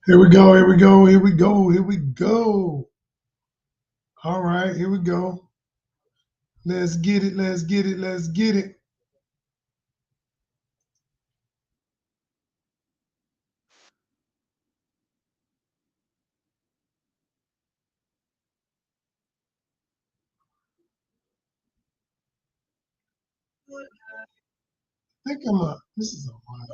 Here we go, here we go, here we go, here we go. All right, here we go. Let's get it, let's get it, let's get it. I think I'm up. This is a while.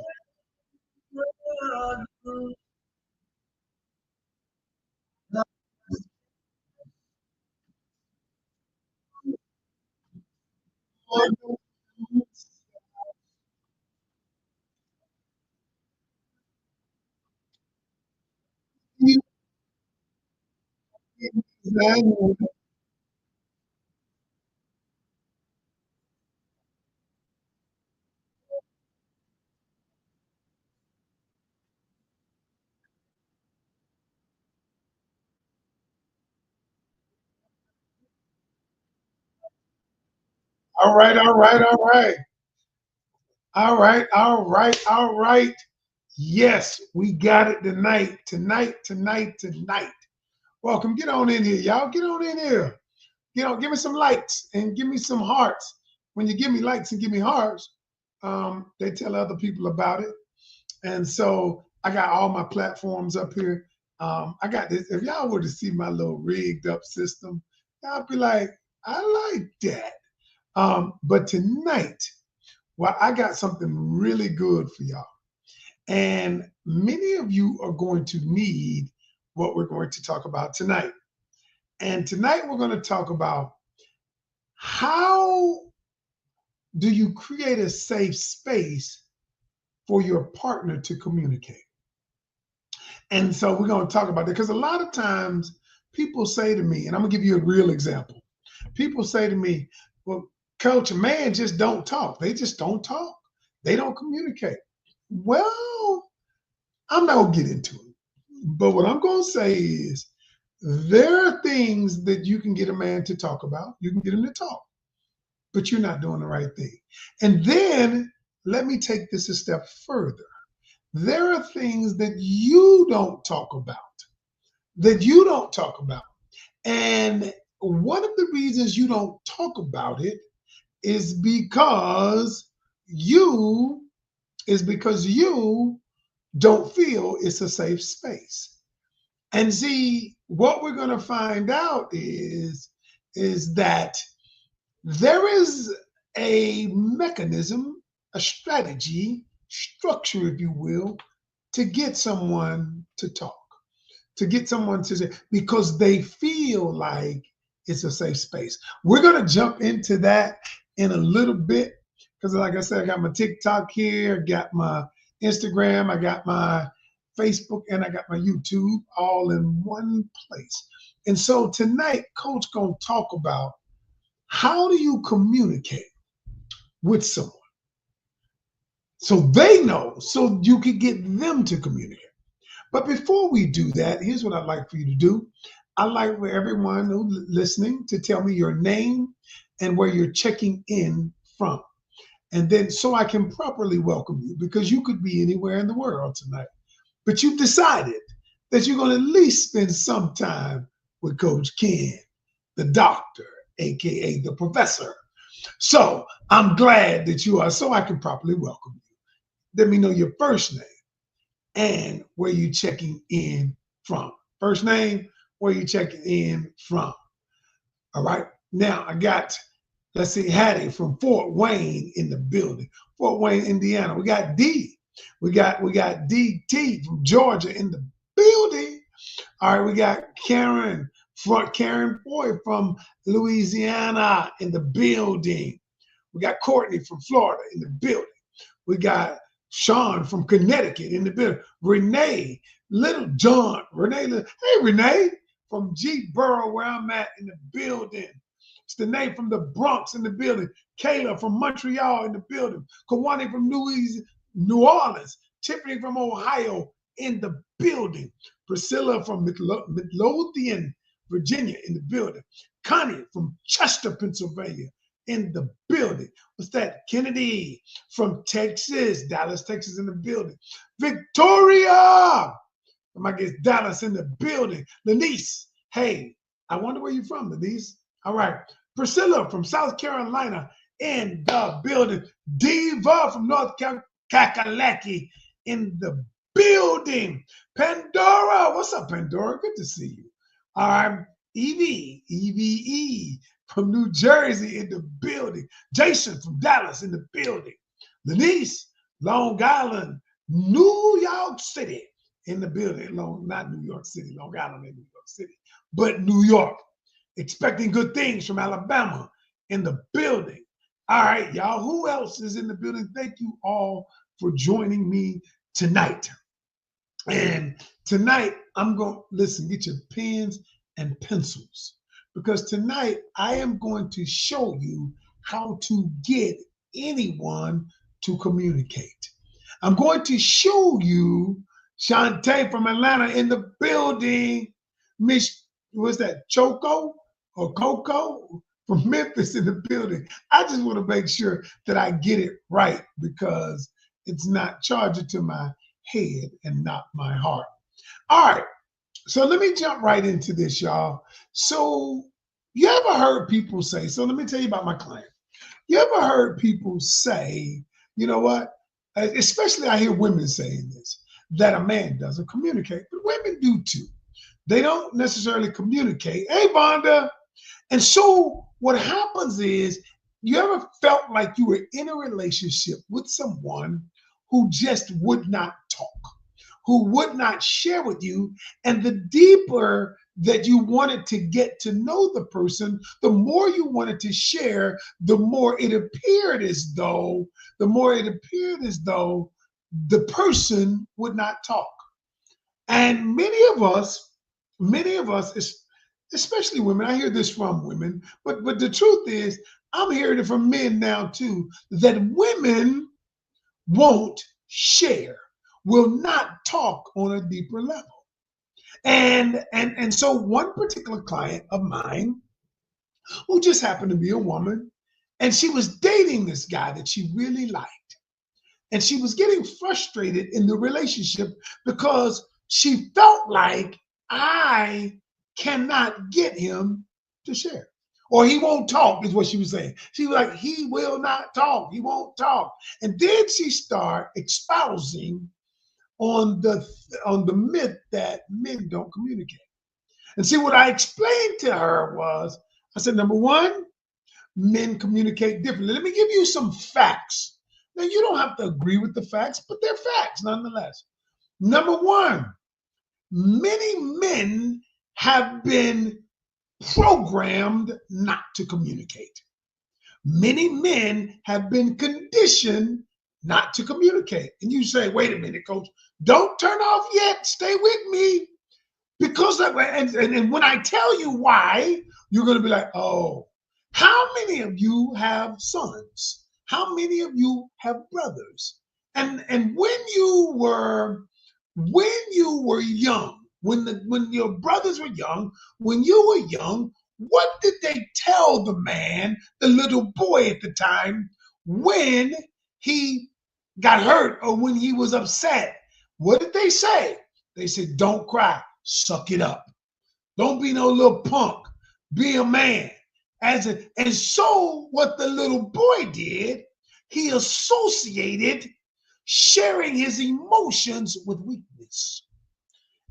All right, all right, all right. All right, all right, all right. Yes, we got it tonight, tonight, tonight, tonight. Welcome. Get on in here, y'all. Get on in here. Give me some likes and give me some hearts. When you give me likes and give me hearts, they tell other people about it. And so I got all my platforms up here. I got this. If y'all were to see my little rigged up system, y'all be like, I like that. But tonight, well, I got something really good for y'all. And many of you are going to need what we're going to talk about tonight. And tonight we're going to talk about how do you create a safe space for your partner to communicate? And so we're going to talk about that because a lot of times people say to me, and I'm going to give you a real example. People say to me, well, coach, man just don't talk. They just don't talk. They don't communicate. Well, I'm not going to get into it. But what I'm going to say is there are things that you can get a man to talk about. You can get him to talk, but you're not doing the right thing. And then let me take this a step further. There are things that you don't talk about, that you don't talk about. And one of the reasons you don't talk about it is because you you don't feel it's a safe space. And see, what we're going to find out is that there is a mechanism, a strategy, structure, if you will, to get someone to talk, to get someone to say, because they feel like it's a safe space. We're going to jump into that in a little bit because, like I said, I got my TikTok here, got my Instagram, I got my Facebook, and I got my YouTube all in one place. And so tonight, Coach going to talk about how do you communicate with someone so they know, so you can get them to communicate. But before we do that, here's what I'd like for you to do. I'd like for everyone who's listening to tell me your name and where you're checking in from. And then so I can properly welcome you because you could be anywhere in the world tonight. But you've decided that you're going to at least spend some time with Coach Ken, the doctor, AKA the professor. So I'm glad that you are, so I can properly welcome you. Let me know your first name and where you checking in from. First name, where you checking in from. All right. Now I got, let's see, Hattie from Fort Wayne in the building. Fort Wayne, Indiana. We got D. We got DT from Georgia in the building. All right, we got Karen Boy from Louisiana in the building. We got Courtney from Florida in the building. We got Sean from Connecticut in the building. Renee, Little John. Hey Renee from G Borough where I'm at in the building. It's the name from the Bronx in the building. Kayla from Montreal in the building. Kawani from New Orleans. Tiffany from Ohio in the building. Priscilla from Midlothian, Virginia in the building. Connie from Chester, Pennsylvania in the building. What's that? Kennedy from Texas, Dallas, Texas in the building. Victoria My guest Dallas in the building. Lanice, hey, I wonder where you're from, Lanice. All right. Priscilla from South Carolina in the building. Diva from North Kakalaki in the building. Pandora, what's up, Pandora? Good to see you. All right. Eve from New Jersey in the building. Jason from Dallas in the building. Lanice, Long Island, New York City in the building. Not New York City, Long Island in New York City, but New York. Expecting good things from Alabama in the building. All right, y'all. Who else is in the building? Thank you all for joining me tonight. And tonight, I'm going to listen, get your pens and pencils, because tonight I am going to show you how to get anyone to communicate. I'm going to show you Shantae from Atlanta in the building. Miss, what's that, Choco or Coco from Memphis in the building. I just want to make sure that I get it right, because it's not charging to my head and not my heart. All right, so let me jump right into this, y'all. So you ever heard people say, so let me tell you about my client. You ever heard people say, you know what, especially I hear women saying this, that a man doesn't communicate, but women do too. They don't necessarily communicate. Hey, Vonda. And so what happens is, you ever felt like you were in a relationship with someone who just would not talk, who would not share with you, and the deeper that you wanted to get to know the person, the more you wanted to share, the more it appeared as though the person would not talk. And many of us, especially women, I hear this from women, but the truth is, I'm hearing it from men now too, that women won't share, will not talk on a deeper level. And so one particular client of mine, who just happened to be a woman, and she was dating this guy that she really liked. And she was getting frustrated in the relationship because she felt like, I cannot get him to share. Or he won't talk, is what she was saying. She was like, he will not talk. He won't talk. And then she started espousing on the myth that men don't communicate. And see, what I explained to her was, I said, number one, men communicate differently. Let me give you some facts. Now, you don't have to agree with the facts, but they're facts nonetheless. Number one, many men have been programmed not to communicate. Many men have been conditioned not to communicate. And you say, wait a minute, coach, don't turn off yet. Stay with me. Because, and when I tell you why, you're going to be like, oh, how many of you have sons? How many of you have brothers? And when you were young, when your brothers were young, when you were young, what did they tell the man, the little boy at the time, when he got hurt or when he was upset? What did they say? They said, don't cry, suck it up. Don't be no little punk. Be a man. And so what the little boy did, he associated sharing his emotions with weakness.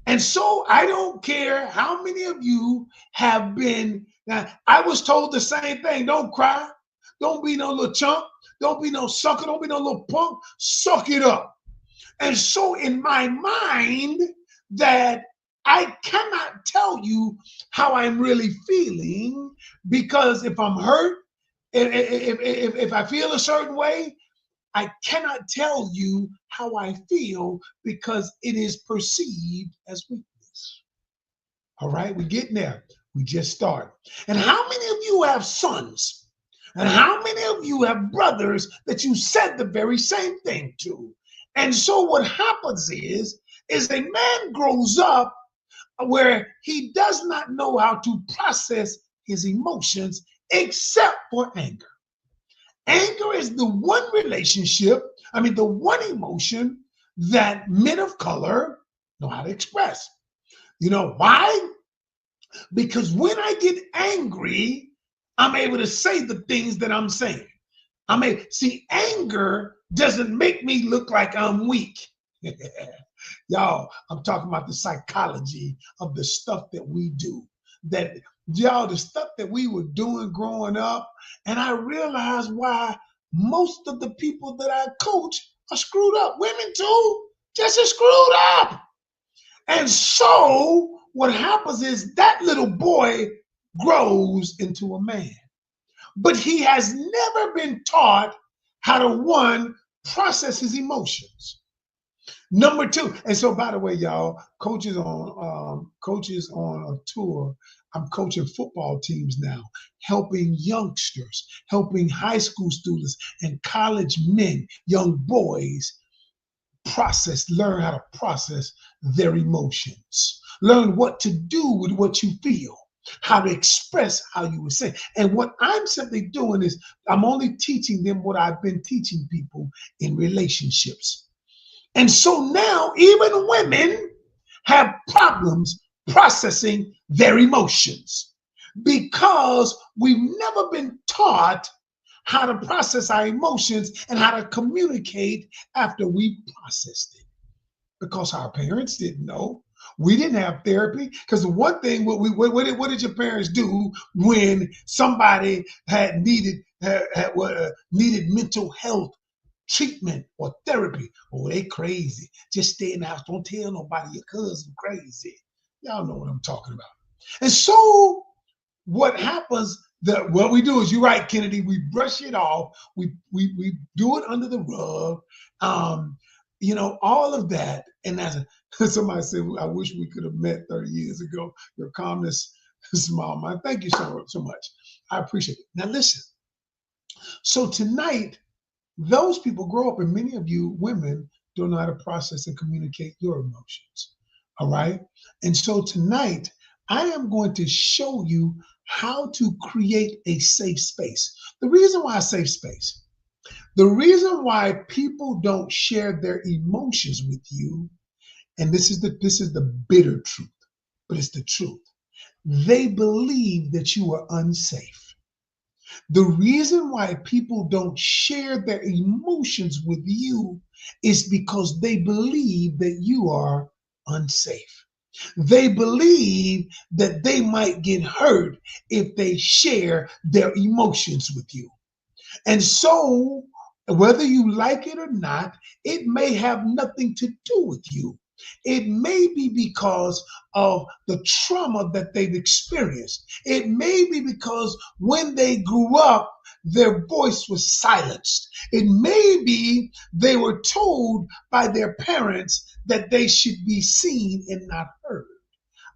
And so I don't care how many of you have been. Now, I was told the same thing. Don't cry. Don't be no little chump. Don't be no sucker. Don't be no little punk. Suck it up. And so in my mind, that I cannot tell you how I'm really feeling, because if I'm hurt, if I feel a certain way, I cannot tell you how I feel, because it is perceived as weakness. All right, we're getting there. We just started. And how many of you have sons? And how many of you have brothers that you said the very same thing to? And so what happens is a man grows up where he does not know how to process his emotions except for anger. Anger is the one relationship, the one emotion that men of color, know how to express. You know why? Because when I get angry, I'm able to say the things that I'm saying. I mean, see, anger doesn't make me look like I'm weak. Y'all, I'm talking about the psychology of the stuff that we do. That, y'all, the stuff that we were doing growing up. And I realized why most of the people that I coach are screwed up. Women too, just as screwed up. And so what happens is that little boy grows into a man, but he has never been taught how to, one, process his emotions. Number two, and so by the way, y'all, coaches on a tour. I'm coaching football teams now, helping youngsters, helping high school students and college men, young boys learn how to process their emotions, learn what to do with what you feel, how to express how you would say. And what I'm simply doing is I'm only teaching them what I've been teaching people in relationships. And so now even women have problems processing their emotions because we've never been taught how to process our emotions and how to communicate after we processed it, because our parents didn't know. We didn't have therapy. Because the one thing, what did your parents do when somebody had needed mental health treatment or therapy? Oh, they crazy. Just stay in the house. Don't tell nobody your cousin crazy. Y'all know what I'm talking about. And so what happens, what we do is, you're right, Kennedy, we brush it off, we do it under the rug, all of that. And as somebody said, I wish we could have met 30 years ago. Your calmness, small mind. Thank you so much. I appreciate it. Now listen. So tonight, those people grow up, and many of you women don't know how to process and communicate your emotions. All right. And so tonight, I am going to show you how to create a safe space. The reason why I say space, the reason why people don't share their emotions with you, and this is the bitter truth, but it's the truth. They believe that you are unsafe. The reason why people don't share their emotions with you is because they believe that you are unsafe. They believe that they might get hurt if they share their emotions with you. And so, whether you like it or not, it may have nothing to do with you. It may be because of the trauma that they've experienced. It may be because when they grew up, their voice was silenced. It may be they were told by their parents that they should be seen and not heard.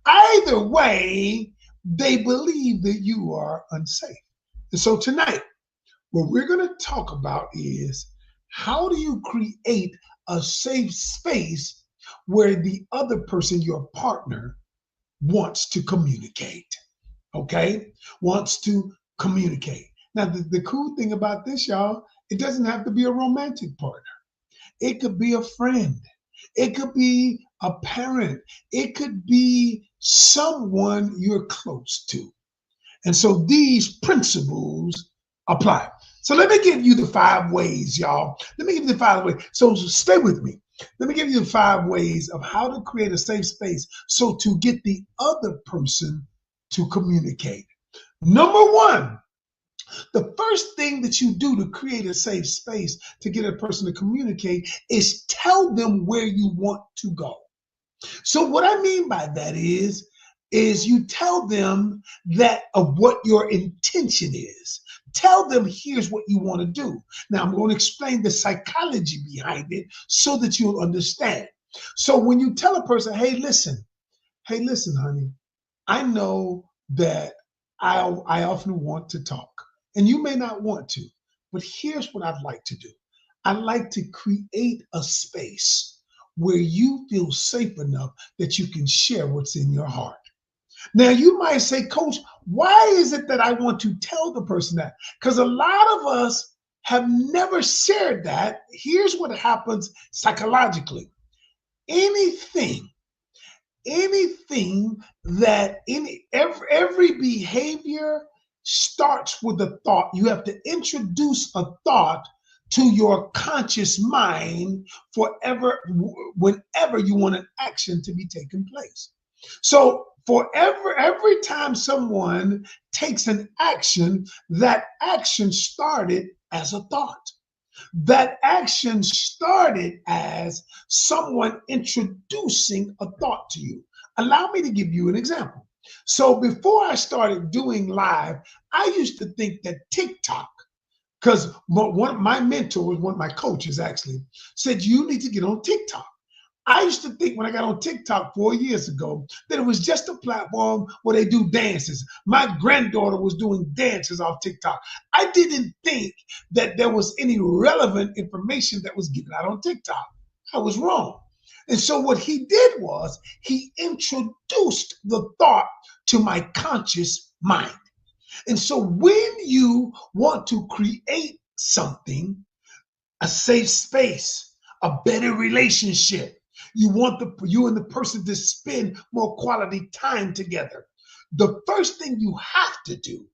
Either way, they believe that you are unsafe. And so tonight, what we're going to talk about is, how do you create a safe space where the other person, your partner, wants to communicate? Okay? Wants to communicate. Now, the cool thing about this, y'all, it doesn't have to be a romantic partner. It could be a friend. It could be a parent. It could be someone you're close to. And so these principles apply. So let me give you the 5 ways, y'all. Let me give you the 5 ways. So stay with me. Let me give you the 5 ways of how to create a safe space so to get the other person to communicate. Number 1, the first thing that you do to create a safe space to get a person to communicate is tell them where you want to go. So what I mean by that is you tell them that of what your intention is. Tell them, here's what you want to do. Now I'm going to explain the psychology behind it so that you'll understand. So when you tell a person, hey, listen, honey, I know that I often want to talk, and you may not want to, but here's what I'd like to do. I'd like to create a space where you feel safe enough that you can share what's in your heart. Now, you might say, Coach, why is it that I want to tell the person that? Because a lot of us have never shared that. Here's what happens psychologically. Anything anything that every behavior starts with a thought. You have to introduce a thought to your conscious mind whenever you want an action to be taken place. So every time someone takes an action, that action started as a thought. That action started as someone introducing a thought to you. Allow me to give you an example. So before I started doing live, I used to think that TikTok, because one of my mentors, one of my coaches actually, said, you need to get on TikTok. I used to think when I got on TikTok 4 years ago that it was just a platform where they do dances. My granddaughter was doing dances off TikTok. I didn't think that there was any relevant information that was given out on TikTok. I was wrong. And so what he did was he introduced the thought to my conscious mind. And so when you want to create something, a safe space, a better relationship, you want you and the person to spend more quality time together, the first thing you have to do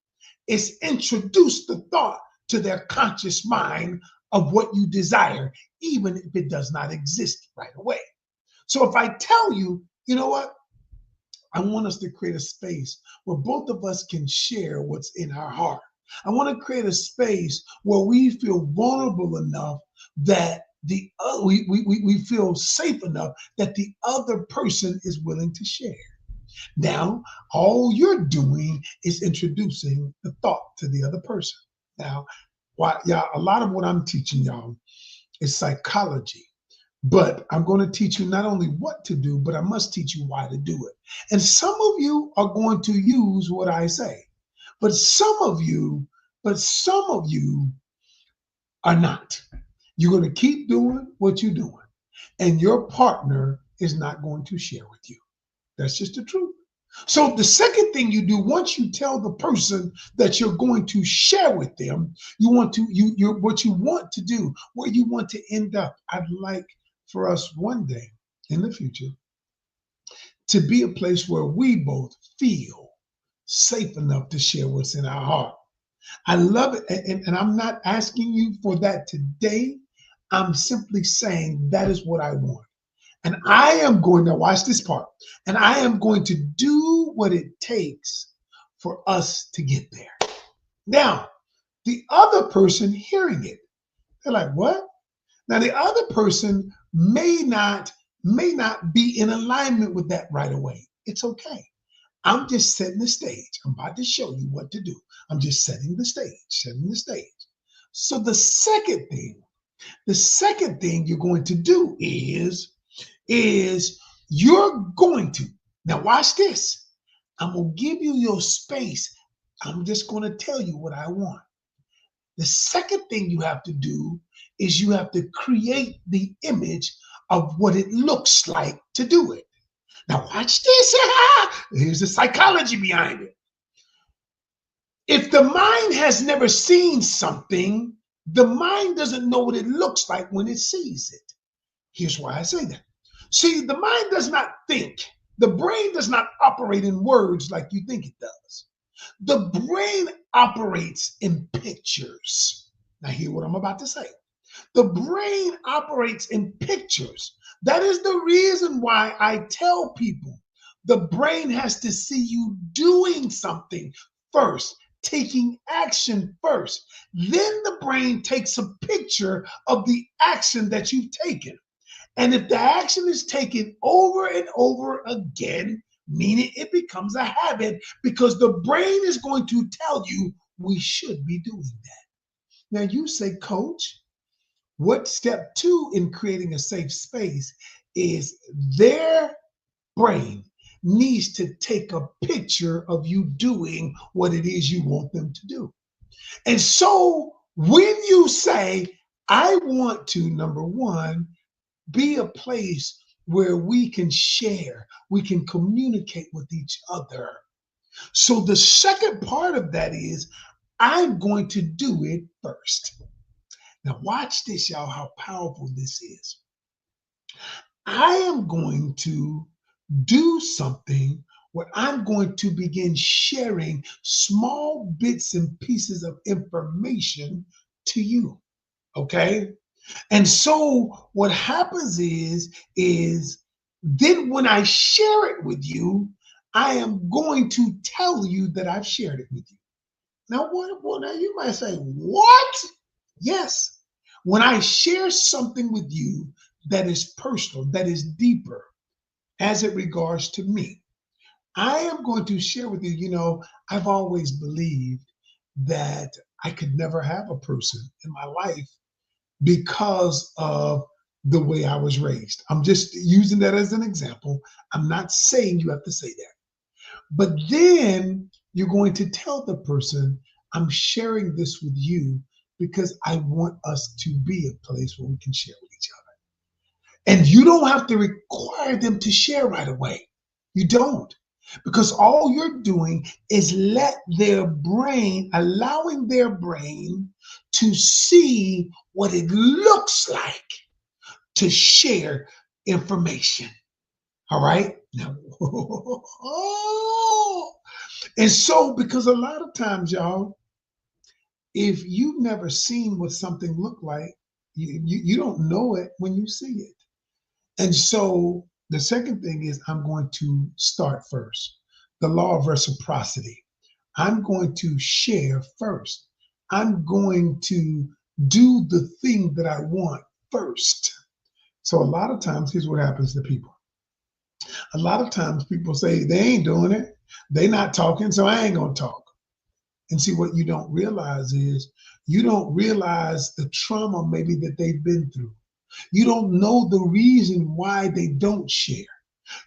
is introduce the thought to their conscious mind of what you desire, even if it does not exist right away. So if I tell you, you know what, I want us to create a space where both of us can share what's in our heart. I want to create a space where we feel vulnerable enough that we feel safe enough that the other person is willing to share. Now, all you're doing is introducing the thought to the other person. Now, a lot of what I'm teaching y'all is psychology. But I'm going to teach you not only what to do, but I must teach you why to do it. And some of you are going to use what I say, but some of you are not. You're going to keep doing what you're doing, and your partner is not going to share with you. That's just the truth. So the second thing you do, once you tell the person that you're going to share with them, what you want to do, where you want to end up. I'd like for us one day in the future to be a place where we both feel safe enough to share what's in our heart. I love it. And I'm not asking you for that today. I'm simply saying that is what I want. And I am going to watch this part. And I am going to do what it takes for us to get there. Now, the other person hearing it, they're like, what? Now the other person may not be in alignment with that right away. It's okay. I'm just setting the stage. I'm about to show you what to do. I'm just setting the stage. So the second thing you're going to do is you're going to, now watch this. I'm going to give you your space. I'm just going to tell you what I want. The second thing you have to do is you have to create the image of what it looks like to do it. Now watch this. Here's the psychology behind it. If the mind has never seen something, the mind doesn't know what it looks like when it sees it. Here's why I say that. See, the mind does not think. The brain does not operate in words like you think it does. The brain operates in pictures. Now hear what I'm about to say. The brain operates in pictures. That is the reason why I tell people the brain has to see you doing something first, taking action first. Then the brain takes a picture of the action that you've taken. And if the action is taken over and over again, meaning it becomes a habit, because the brain is going to tell you we should be doing that. Now you say, Coach, what step 2 in creating a safe space is their brain needs to take a picture of you doing what it is you want them to do. And so when you say, I want to, number one, be a place where we can share, we can communicate with each other. So the second part of that is, I'm going to do it first. Now watch this, y'all, how powerful this is. I am going to do something where I'm going to begin sharing small bits and pieces of information to you. Okay. And so what happens is then when I share it with you, I am going to tell you that I've shared it with you. Now, what? Well, now you might say, what? Yes. When I share something with you that is personal, that is deeper as it regards to me, I am going to share with you, I've always believed that I could never have a person in my life because of the way I was raised. I'm just using that as an example. I'm not saying you have to say that. But then you're going to tell the person, I'm sharing this with you because I want us to be a place where we can share with each other. And you don't have to require them to share right away. You don't. Because all you're doing is allowing their brain to see what it looks like to share information. All right? Now, and so, because a lot of times, y'all, if you've never seen what something looked like, you don't know it when you see it. And so the second thing is I'm going to start first. The law of reciprocity. I'm going to share first. I'm going to do the thing that I want first. So a lot of times, here's what happens to people. A lot of times people say they ain't doing it. They not talking, so I ain't gonna talk. And see, what you don't realize is you don't realize the trauma maybe that they've been through. You don't know the reason why they don't share.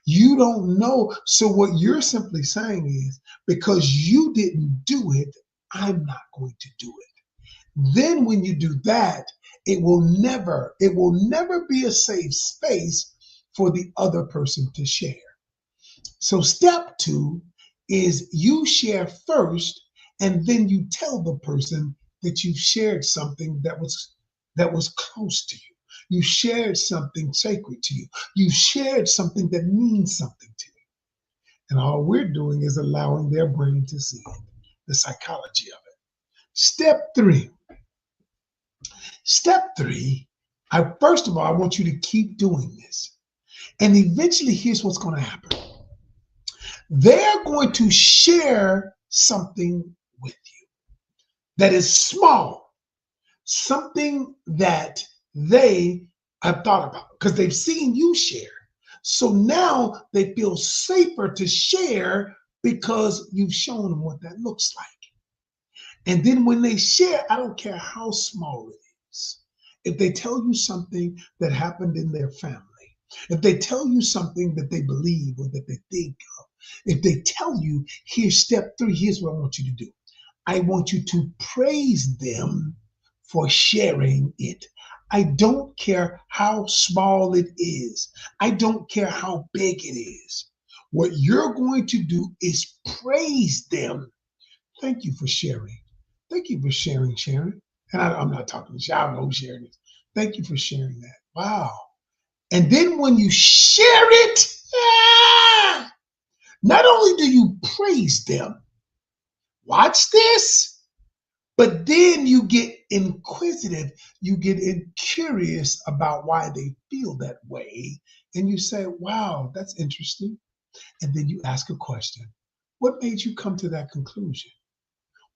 You don't know. So what you're simply saying is because you didn't do it, I'm not going to do it. Then when you do that, it will never be a safe space for the other person to share. So step two is you share first, and then you tell the person that you've shared something that was close to you. You shared something sacred to you. You shared something that means something to you. And all we're doing is allowing their brain to see it, the psychology of it. Step three. Step three, first of all, I want you to keep doing this. And eventually, here's what's going to happen. They're going to share something with you that is small, something that they have thought about because they've seen you share. So now they feel safer to share because you've shown them what that looks like. And then when they share, I don't care how small it is. If they tell you something that happened in their family, if they tell you something that they believe or that they think of, if they tell you, here's step three, here's what I want you to do. I want you to praise them for sharing it. I don't care how small it is. I don't care how big it is. What you're going to do is praise them. Thank you for sharing. Thank you for sharing, Sharon. And I'm not talking to Sharon, I don't know who sharing this. Thank you for sharing that. Wow. And then when you share it, not only do you praise them, watch this, but then you get inquisitive, you get curious about why they feel that way. And you say, wow, that's interesting. And then you ask a question. What made you come to that conclusion?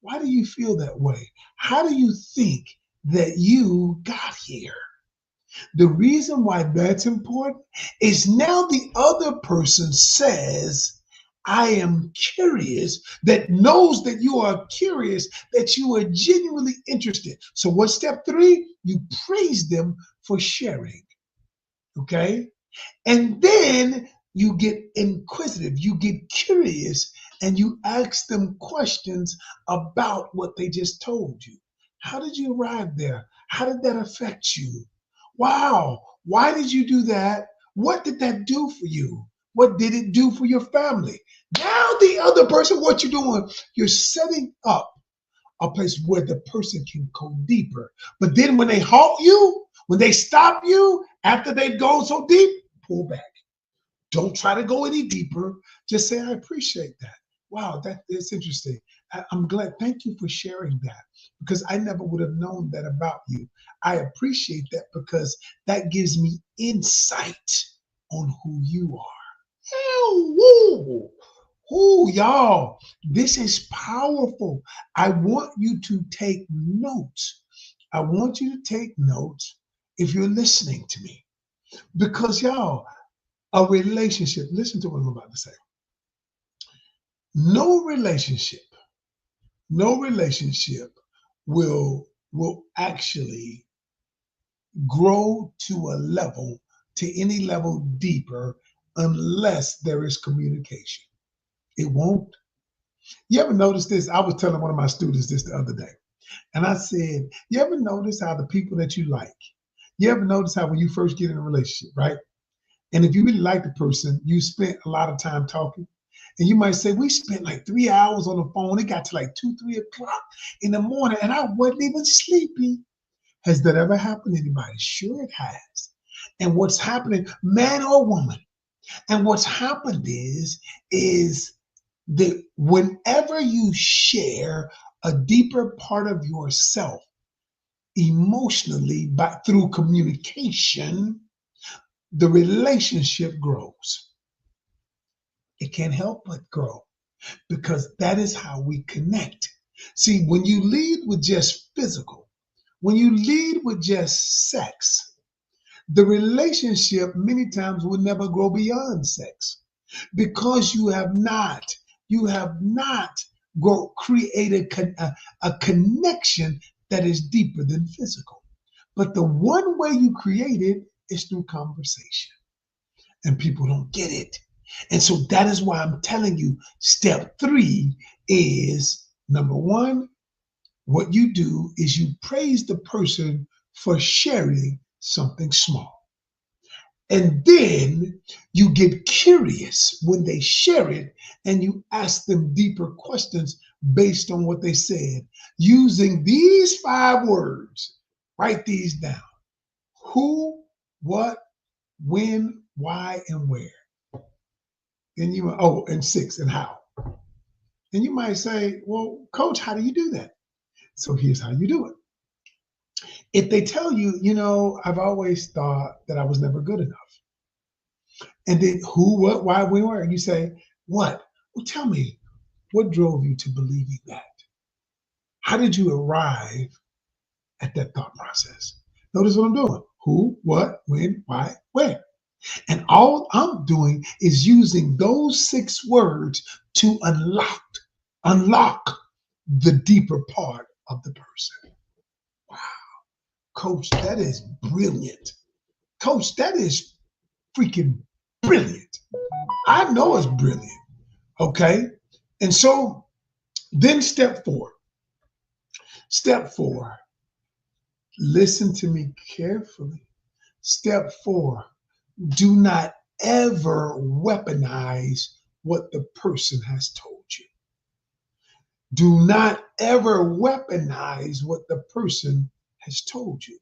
Why do you feel that way? How do you think that you got here? The reason why that's important is now the other person says, I am curious, that knows that you are curious, that you are genuinely interested. So what's step three? You praise them for sharing. Okay? And then you get inquisitive, you get curious, and you ask them questions about what they just told you. How did you arrive there? How did that affect you? Wow, why did you do that? What did that do for you? What did it do for your family? Now, the other person, what you're doing, you're setting up a place where the person can go deeper. But then when they halt you, when they stop you, after they've gone so deep, pull back. Don't try to go any deeper. Just say, I appreciate that. Wow, that is interesting. I'm glad. Thank you for sharing that because I never would have known that about you. I appreciate that because that gives me insight on who you are. Woo, woo, y'all, this is powerful. I want you to take notes. I want you to take notes if you're listening to me because, y'all, a relationship, listen to what I'm about to say. No relationship, no relationship will actually grow to a level, to any level deeper unless there is communication. It won't. You ever notice this? I was telling one of my students this the other day, and I said, you ever notice how the people that you like, you ever notice how when you first get in a relationship, right? And if you really like the person, you spent a lot of time talking. And you might say, we spent like 3 hours on the phone. It got to like 2, 3 o'clock in the morning, and I wasn't even sleepy. Has that ever happened to anybody? Sure, it has. And what's happening, man or woman, and what's happened is that whenever you share a deeper part of yourself emotionally through communication, the relationship grows. It can't help but grow because that is how we connect. See, when you lead with just physical, when you lead with just sex, the relationship many times will never grow beyond sex because you have not created a connection that is deeper than physical. But the one way you create it is through conversation, and people don't get it. And so that is why I'm telling you, step 3 is number 1, what you do is you praise the person for sharing something small. And then you get curious when they share it and you ask them deeper questions based on what they said. Using these 5 words, write these down. Who, what, when, why, and where. And and 6, and how. And you might say, well, coach, how do you do that? So here's how you do it. If they tell you, I've always thought that I was never good enough. And then who, what, why, when, where, and you say, what? Well, tell me, what drove you to believing that? How did you arrive at that thought process? Notice what I'm doing. Who, what, when, why, where. And all I'm doing is using those 6 words to unlock the deeper part of the person. Wow. Coach, that is brilliant. Coach, that is freaking brilliant. I know it's brilliant. Okay. And so then step 4. Step 4, listen to me carefully. Step 4, do not ever weaponize what the person has told you. Do not ever weaponize what the person has told you.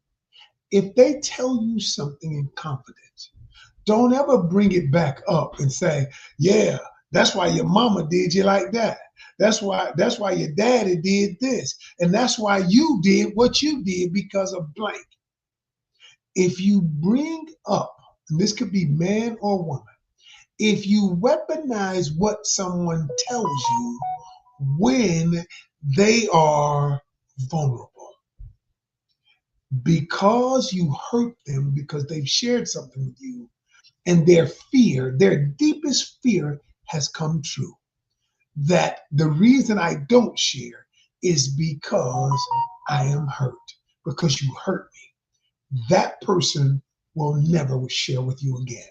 If they tell you something in confidence, don't ever bring it back up and say, yeah, that's why your mama did you like that. That's why your daddy did this. And that's why you did what you did because of blank. If you bring up, and this could be man or woman, if you weaponize what someone tells you when they are vulnerable, because you hurt them because they've shared something with you, and their deepest fear has come true. That the reason I don't share is because I am hurt, because you hurt me. That person will never share with you again.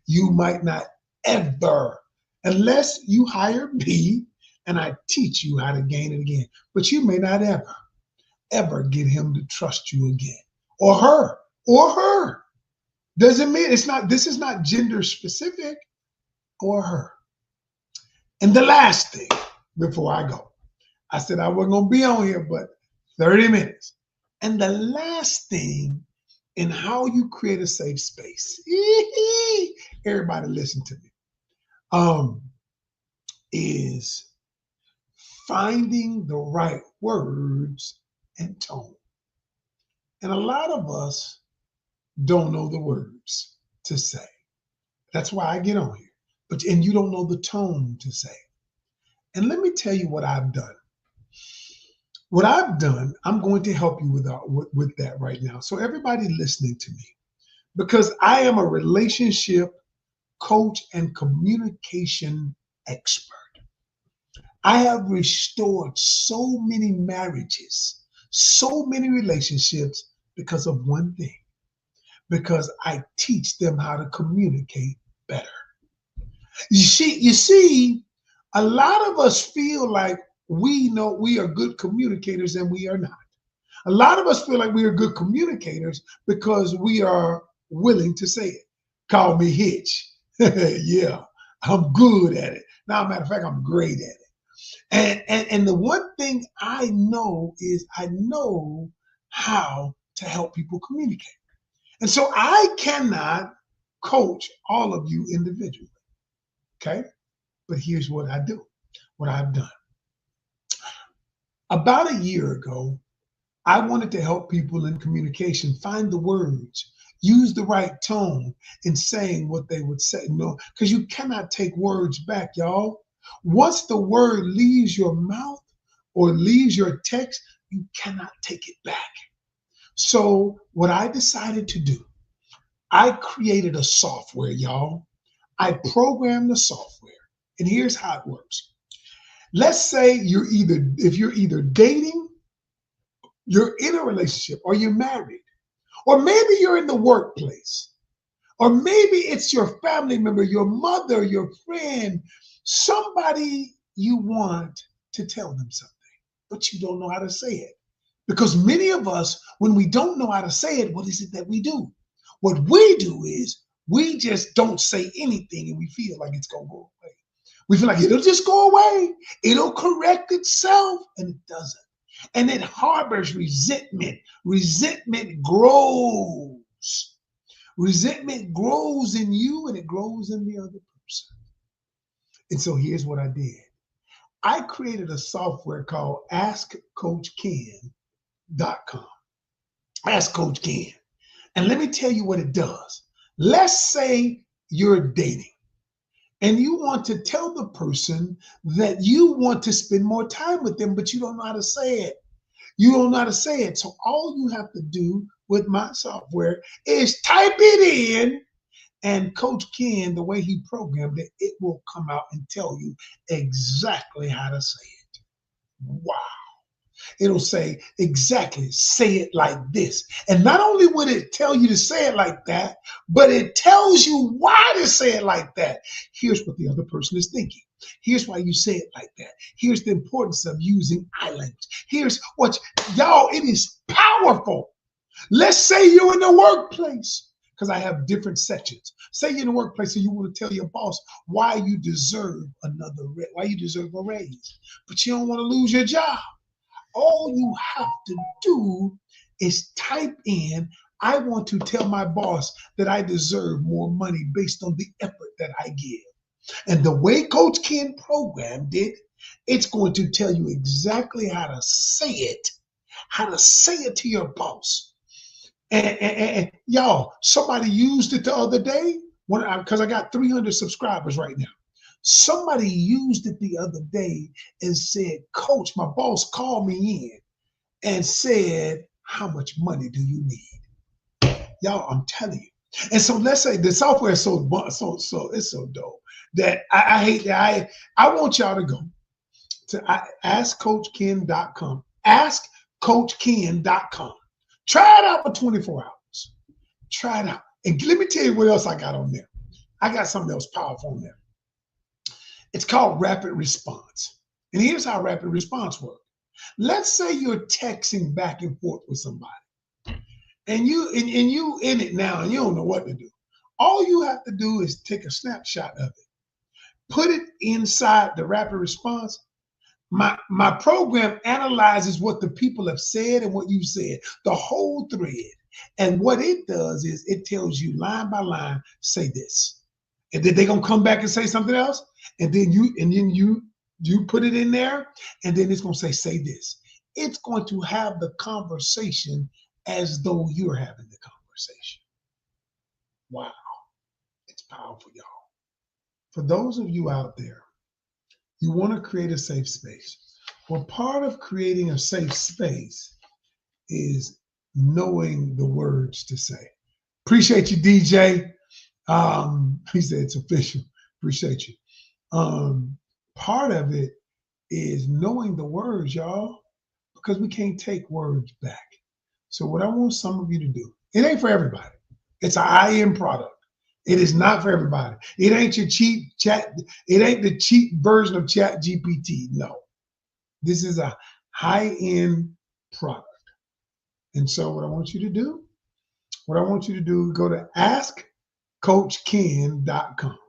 You might not ever, unless you hire me and I teach you how to gain it again, but you may not ever get him to trust you again, or her. Doesn't mean this is not gender specific, or her. And the last thing before I go, I said I wasn't going to be on here but 30 minutes. And the last thing and how you create a safe space. Everybody listen to me. Um, is finding the right words and tone. And a lot of us don't know the words to say. That's why I get on here. And you don't know the tone to say. And let me tell you what I've done. What I've done, I'm going to help you with that right now. So everybody listening to me, because I am a relationship coach and communication expert. I have restored so many marriages, so many relationships because of one thing, because I teach them how to communicate better. You see, a lot of us feel like we know we are good communicators and we are not. A lot of us feel like we are good communicators because we are willing to say it. Call me Hitch. Yeah, I'm good at it. Now, matter of fact, I'm great at it. And the one thing I know is I know how to help people communicate. And so I cannot coach all of you individually. Okay. But here's what I do, what I've done. About a year ago, I wanted to help people in communication find the words, use the right tone in saying what they would say. No, because you cannot take words back, y'all. Once the word leaves your mouth or leaves your text, you cannot take it back. So what I decided to do, I created a software, y'all. I programmed the software. And here's how it works. Let's say if you're either dating, you're in a relationship, or you're married, or maybe you're in the workplace, or maybe it's your family member, your mother, your friend, somebody you want to tell them something, but you don't know how to say it. Because many of us, when we don't know how to say it, what is it that we do? What we do is we just don't say anything and we feel like it's going to go away. We feel like it'll just go away. It'll correct itself, and it doesn't. And it harbors resentment. Resentment grows. Resentment grows in you and it grows in the other person. And so here's what I did. I created a software called AskCoachKen.com. Ask Coach Ken. And let me tell you what it does. Let's say you're dating and you want to tell the person that you want to spend more time with them, but you don't know how to say it. You don't know how to say it. So all you have to do with my software is type it in, and Coach Ken, the way he programmed it, it will come out and tell you exactly how to say it. Wow. It'll say exactly, say it like this. And not only would it tell you to say it like that, but it tells you why to say it like that. Here's what the other person is thinking. Here's why you say it like that. Here's the importance of using I language. Here's what, y'all, it is powerful. Let's say you're in the workplace, because I have different sections. Say you're in the workplace and you want to tell your boss why you deserve why you deserve a raise, but you don't want to lose your job. All you have to do is type in, I want to tell my boss that I deserve more money based on the effort that I give. And the way Coach Ken programmed it, it's going to tell you exactly how to say it to your boss. And y'all, somebody used it the other day because I got 300 subscribers right now. Somebody used it the other day and said, Coach, my boss called me in and said, how much money do you need? Y'all, I'm telling you. And so let's say the software is so it's so dope that I hate that I want y'all to go to askcoachken.com. Askcoachken.com. Try it out for 24 hours. Try it out. And let me tell you what else I got on there. I got something else powerful on there. It's called rapid response. And here's how rapid response works. Let's say you're texting back and forth with somebody. And you in it now and you don't know what to do. All you have to do is take a snapshot of it. Put it inside the rapid response. My program analyzes what the people have said and what you said, the whole thread. And what it does is it tells you line by line, say this. And then they're gonna come back and say something else. And then you put it in there, and then it's gonna say this. It's going to have the conversation as though you're having the conversation. Wow, it's powerful, y'all. For those of you out there, you want to create a safe space. Well, part of creating a safe space is knowing the words to say. Appreciate you, DJ. He said it's official. Appreciate you. Part of it is knowing the words, y'all, because we can't take words back. So what I want some of you to do, it ain't for everybody. It's a high-end product. It is not for everybody. It ain't your cheap chat. It ain't the cheap version of Chat GPT. No, this is a high-end product. And so what I want you to do, go to askcoachken.com.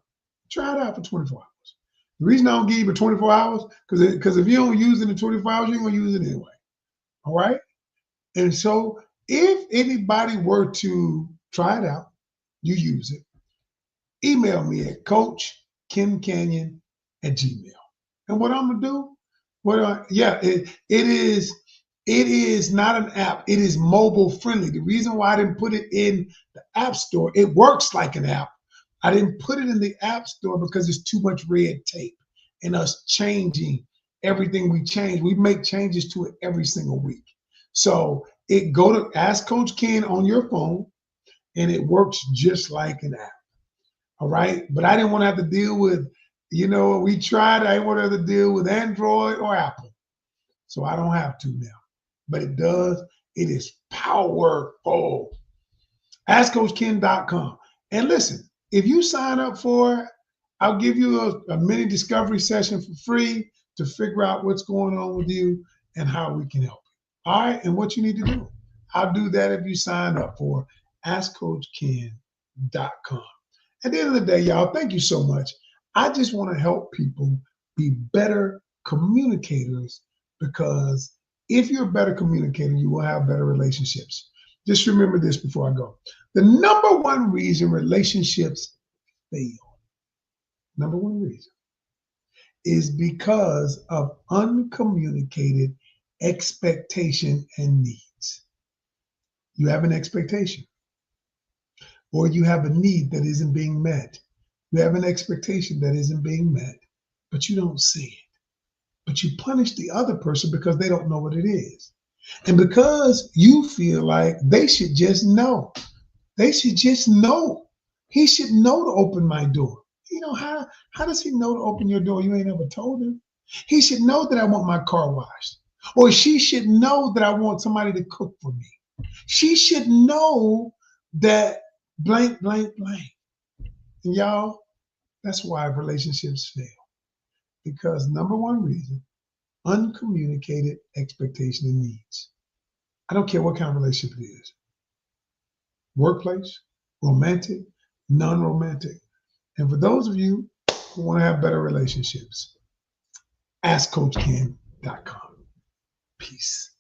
Try it out for 24 hours. The reason I don't give you 24 hours, because if you don't use it in 24 hours, you're going to use it anyway. All right? And so if anybody were to try it out, you use it, email me at coachkencanyon@gmail. And what I'm going to do, it is not an app. It is mobile friendly. The reason why I didn't put it in the app store, it works like an app. I didn't put it in the app store because it's too much red tape and us changing everything we change. We make changes to it every single week. So go to Ask Coach Ken on your phone, and it works just like an app. All right. But I didn't want to have to deal with, we tried. I didn't want to have to deal with Android or Apple. So I don't have to now. But it does. It is powerful. AskCoachKen.com. And listen, if you sign up for it, I'll give you a mini discovery session for free to figure out what's going on with you and how we can help you. All right. And what you need to do. I'll do that if you sign up for AskCoachKen.com. At the end of the day, y'all, thank you so much. I just want to help people be better communicators, because if you're a better communicator, you will have better relationships. Just remember this before I go. The number one reason relationships fail, number one reason, is because of uncommunicated expectation and needs. You have an expectation, or you have a need that isn't being met. You have an expectation that isn't being met, but you don't see it. But you punish the other person because they don't know what it is. And because you feel like they should just know. They should just know. He should know to open my door. How does he know to open your door? You ain't ever told him. He should know that I want my car washed. Or she should know that I want somebody to cook for me. She should know that blank, blank, blank. And y'all, that's why relationships fail. Because number one reason, uncommunicated expectation and needs. I don't care what kind of relationship it is. Workplace, romantic, non-romantic. And for those of you who want to have better relationships, askcoachken.com. Peace.